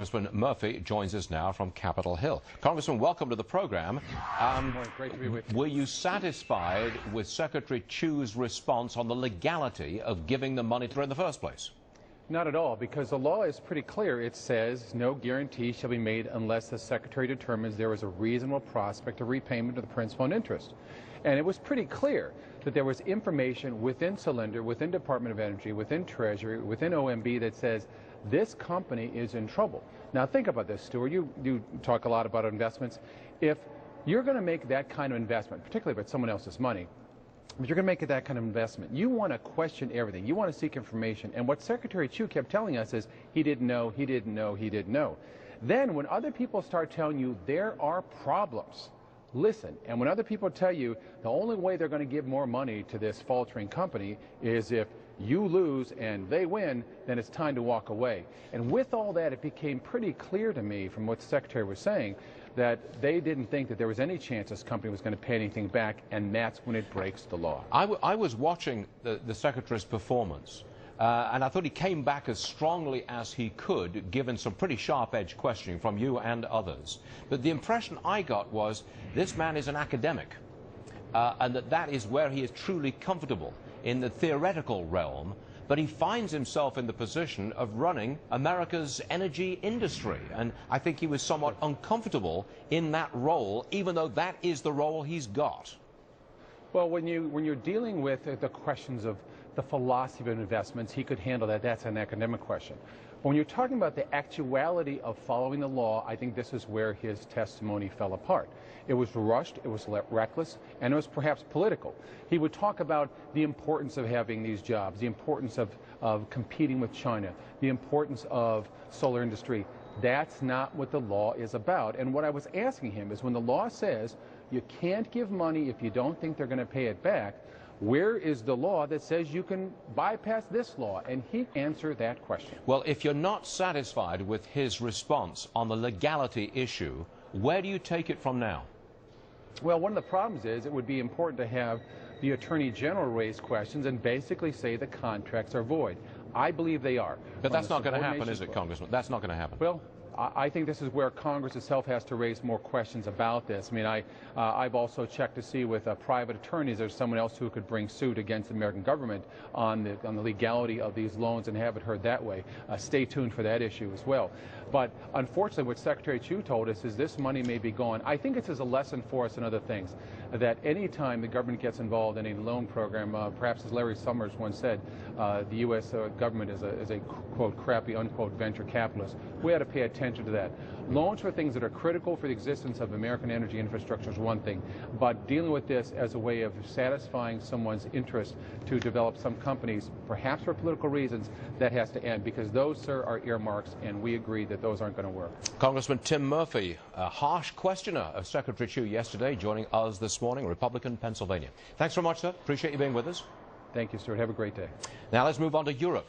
Congressman Murphy joins us now from Capitol Hill. Congressman, welcome to the program. Great to be with you. Were you satisfied with Secretary Chu's response on the legality of giving the money through in the first place? Not at all, because the law is pretty clear. It says no guarantee shall be made unless the Secretary determines there is a reasonable prospect of repayment of the principal and interest. And it was pretty clear that there was information within Solyndra, within Department of Energy, within Treasury, within OMB that says this company is in trouble. Now think about this, Stuart. You talk a lot about investments. If you're going to make that kind of investment, particularly if it's someone else's money, but you're going to make that kind of investment, you want to question everything. You want to seek information. And what Secretary Chu kept telling us is he didn't know, he didn't know, he didn't know. Then when other people start telling you there are problems, listen. And when other people tell you the only way they're going to give more money to this faltering company is if you lose and they win, then it's time to walk away. And with all that, it became pretty clear to me from what the Secretary was saying that they didn't think that there was any chance this company was going to pay anything back, and that's when it breaks the law. I was watching the Secretary's performance, and I thought he came back as strongly as he could, given some pretty sharp-edged questioning from you and others. But the impression I got was this man is an academic, and that is where he is truly comfortable, in the theoretical realm, but he finds himself in the position of running America's energy industry. And I think he was somewhat uncomfortable in that role, even though that is the role he's got. Well, when you're dealing with the questions of the philosophy of investments, he could handle that. That's an academic question. When you're talking about the actuality of following the law, I think this is where his testimony fell apart. It was rushed, it was reckless, and it was perhaps political. He would talk about the importance of having these jobs, the importance of competing with China, the importance of solar industry. That's not what the law is about. And what I was asking him is when the law says you can't give money if you don't think they're going to pay it back, where is the law that says you can bypass this law? And he answered that question. Well, if you're not satisfied with his response on the legality issue, where do you take it from now? Well, one of the problems is it would be important to have the Attorney General raise questions and basically say the contracts are void. I believe they are. But that's not going to happen, is it, Congressman? That's not going to happen. Well, I think this is where Congress itself has to raise more questions about this. I mean, I've also checked to see with private attorneys there's someone else who could bring suit against the American government on the legality of these loans and have it heard that way. Stay tuned for that issue as well. But unfortunately, what Secretary Chu told us is this money may be gone. I think it's as a lesson for us in other things, that any time the government gets involved in a loan program, perhaps as Larry Summers once said, the U.S. government is a quote, crappy, unquote, venture capitalist. We ought to pay attention to that. Loans for things that are critical for the existence of American energy infrastructure is one thing, but dealing with this as a way of satisfying someone's interest to develop some companies, perhaps for political reasons, that has to end, because those, sir, are earmarks, and we agree that those aren't going to work. Congressman Tim Murphy, a harsh questioner of Secretary Chu yesterday, joining us this morning, Republican, Pennsylvania. Thanks very much, sir. Appreciate you being with us. Thank you, Stuart. Have a great day. Now let's move on to Europe.